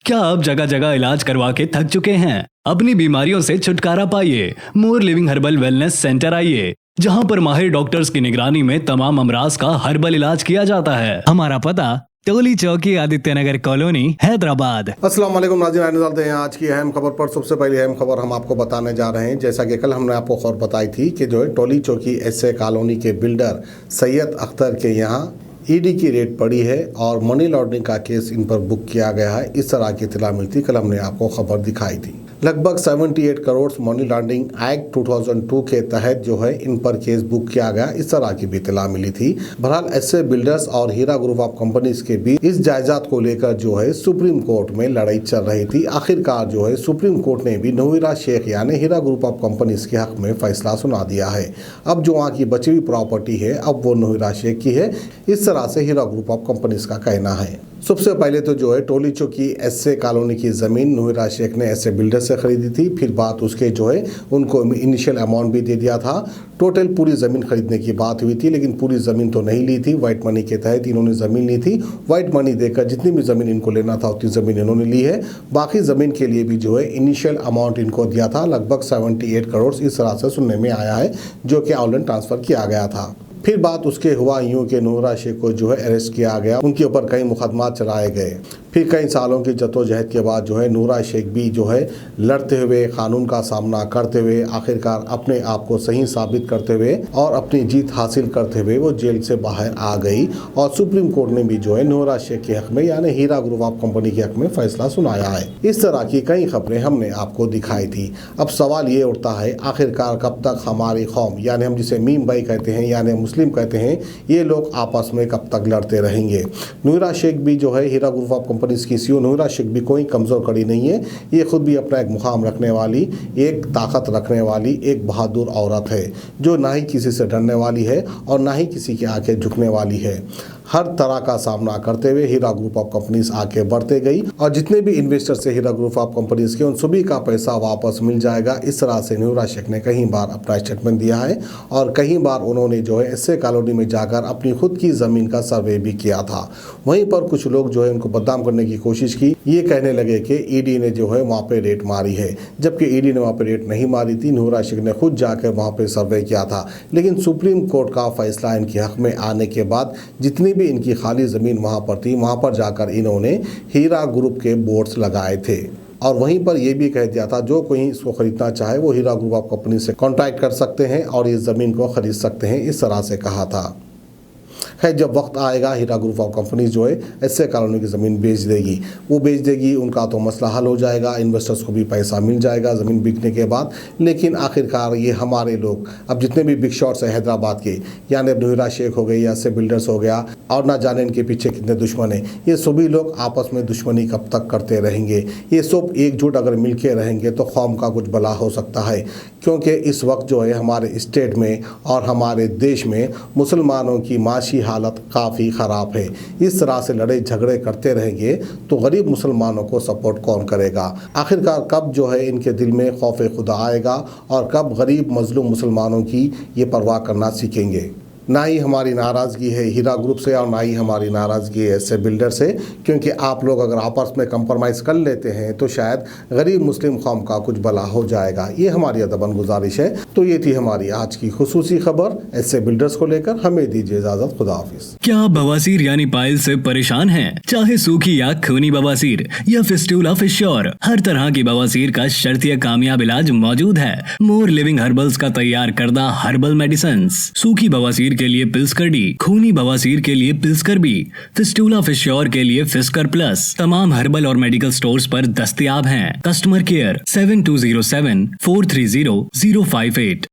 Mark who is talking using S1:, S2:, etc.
S1: क्या आप जगह जगह इलाज करवा के थक चुके हैं? अपनी बीमारियों से छुटकारा पाइए। मोर लिविंग हर्बल वेलनेस सेंटर आइए, जहां पर माहिर डॉक्टर्स की निगरानी में तमाम अमराज का हर्बल इलाज किया जाता है। हमारा पता टोली चौकी, आदित्य नगर कॉलोनी, हैदराबाद।
S2: अस्सलाम वालेकुम नाज़रीन, आने डालते हैं आज की अहम खबर पर। सबसे पहली अहम खबर हम आपको बताने जा रहे हैं। जैसा कि कल हमने आपको खबर बताई थी कि जो है टोली चौकी एसए कॉलोनी के बिल्डर सैयद अख्तर के यहाँ ईडी की रेड पड़ी है और मनी लॉन्ड्रिंग का केस इन पर बुक किया गया है। इस तरह की इत्तला मिलती कल हमने आपको खबर दिखाई थी। लगभग 78 करोड़ मनी लॉन्ड्रिंग एक्ट 2002 के तहत जो है इन पर केस बुक किया गया, इस तरह की भी इत्तला मिली थी। बहरहाल एसए बिल्डर्स और हीरा ग्रुप ऑफ कंपनीज के बीच इस जायदाद को लेकर जो है सुप्रीम कोर्ट में लड़ाई चल रही थी। आखिरकार जो है सुप्रीम कोर्ट ने भी नूहिरा शेख यानी हीरा ग्रुप ऑफ कंपनीज के हक में फैसला सुना दिया है। अब जो वहाँ की बची हुई प्रॉपर्टी है अब वो नूहिरा शेख की है, इस तरह से हीरा ग्रुप ऑफ कंपनीज का कहना है। सबसे पहले तो जो है टोली चौकी एसए कॉलोनी की ज़मीन नूहिरा शेख ने एसए बिल्डर से खरीदी थी। फिर बात उसके जो है उनको इनिशियल अमाउंट भी दे दिया था। टोटल पूरी ज़मीन खरीदने की बात हुई थी, लेकिन पूरी ज़मीन तो नहीं ली थी। वाइट मनी के तहत इन्होंने ज़मीन ली थी। वाइट मनी देकर जितनी भी ज़मीन इनको लेना था उतनी ज़मीन इन्होंने ली है। बाकी ज़मीन के लिए भी जो है इनिशियल अमाउंट इनको दिया था, लगभग 78 करोड़ इस तरह से सुनने में आया है, जो कि ऑनलाइन ट्रांसफ़र किया गया था। फिर बात उसके हुआ यूं कि नूहिरा शेख को जो है अरेस्ट किया गया, उनके ऊपर कई मुकदमा चलाए गए। फिर कई सालों की जद्दोजहद के बाद जो है नूहिरा शेख भी जो है लड़ते हुए, कानून का सामना करते हुए, आखिरकार अपने आप को सही साबित करते हुए और अपनी जीत हासिल करते हुए वो जेल से बाहर आ गई और सुप्रीम कोर्ट ने भी जो है नूहिरा शेख के हक में यानी हीरा ग्रुप ऑफ कंपनी के हक में फैसला सुनाया है। इस तरह की कई खबरें हमने आपको दिखाई थी। अब सवाल ये उठता है, आखिरकार कब तक हमारी कौम यानी हम जिसे मीम भाई कहते हैं यानी मुस्लिम कहते हैं, ये लोग आपस में कब तक लड़ते रहेंगे? नूहिरा शेख भी जो है हीरा ग्रुप ऑफ कंपनीज की सीईओ नूहिरा शेख भी कोई कमज़ोर कड़ी नहीं है। ये खुद भी अपना एक मुकाम रखने वाली, एक ताकत रखने वाली एक बहादुर औरत है, जो ना ही किसी से डरने वाली है और ना ही किसी के आगे झुकने वाली है। हर तरह का सामना करते हुए हीरा ग्रुप ऑफ कंपनीज आगे बढ़ते गई और जितने भी इन्वेस्टर से हीरा ग्रुप ऑफ कंपनीज के उन सभी का पैसा वापस मिल जाएगा। इस तरह से नूहिरा शेख ने कई बार अपना स्टेटमेंट दिया है और कई बार उन्होंने जो है एसए कॉलोनी में जाकर अपनी खुद की ज़मीन का सर्वे भी किया था। वहीं पर कुछ लोग जो है उनको बदनाम करने की कोशिश की, ये कहने लगे कि ईडी ने जो है वहाँ पे रेट मारी है, जबकि ईडी ने वहाँ पे रेट नहीं मारी थी। नूहिरा शेख ने खुद जाकर वहाँ पे सर्वे किया था। लेकिन सुप्रीम कोर्ट का फैसला इनके हक में आने के बाद जितनी भी इनकी खाली ज़मीन वहाँ पर थी, वहाँ पर जाकर इन्होंने हीरा ग्रुप के बोर्ड्स लगाए थे और वहीं पर यह भी कह दिया था जो कोई इसको खरीदना चाहे वो हीरा ग्रुप ऑफ कंपनी से कॉन्टैक्ट कर सकते हैं और इस ज़मीन को खरीद सकते हैं, इस तरह से कहा था। खैर, जब वक्त आएगा हीरा ग्रुप ऑफ कंपनी जो है एसए कॉलोनी की ज़मीन बेच देगी, वो बेच देगी, उनका तो मसला हल हो जाएगा, इन्वेस्टर्स को भी पैसा मिल जाएगा ज़मीन बिकने के बाद। लेकिन आखिरकार ये हमारे लोग अब जितने भी बिग शॉट्स हैं हैदराबाद के, यानी अब नूहिरा शेख हो गई या एसए बिल्डर्स हो गया और ना जाने इनके पीछे कितने दुश्मन हैं, ये सभी लोग आपस में दुश्मनी कब तक करते रहेंगे? ये सब एकजुट अगर मिल के रहेंगे तो कौम का कुछ भला हो सकता है, क्योंकि इस वक्त जो है हमारे स्टेट में और हमारे देश में मुसलमानों की माशी हालत काफ़ी ख़राब है। इस तरह से लड़ाई झगड़े करते रहेंगे तो गरीब मुसलमानों को सपोर्ट कौन करेगा? आखिरकार कब जो है इनके दिल में खौफ खुदा आएगा और कब गरीब मजलूम मुसलमानों की ये परवाह करना सीखेंगे? ना ही हमारी नाराज़गी है हीरा ग्रुप से और ना ही हमारी नाराज़गी है एसए बिल्डर से, क्योंकि आप लोग अगर आपस में कंप्रोमाइज़ कर लेते हैं तो शायद गरीब मुस्लिम कौम का कुछ भला हो जाएगा। ये हमारी अदबन गुजारिश है। तो ये थी हमारी आज की खुसूसी खबर एसए बिल्डर्स को लेकर। हमें दीजिए इजाज़त, खुदा हाफिज़।
S1: क्या आप बवासीर यानी पाइल से परेशान हैं? चाहे सूखी या खूनी बवासीर या फिस्टूला फिश्योर, हर तरह की बवासीर का शर्तिया कामयाब इलाज मौजूद है। मोर लिविंग हर्बल्स का तैयार करदा हर्बल मेडिसिन। सूखी बवासीर के लिए पिल्सकर डी, खूनी बवासीर के लिए पिल्सकर बी, फिस्टूला फिश्योर के लिए फिस्कर प्लस तमाम हर्बल और मेडिकल स्टोर्स पर दस्तयाब हैं। Customer care 7207 430 058।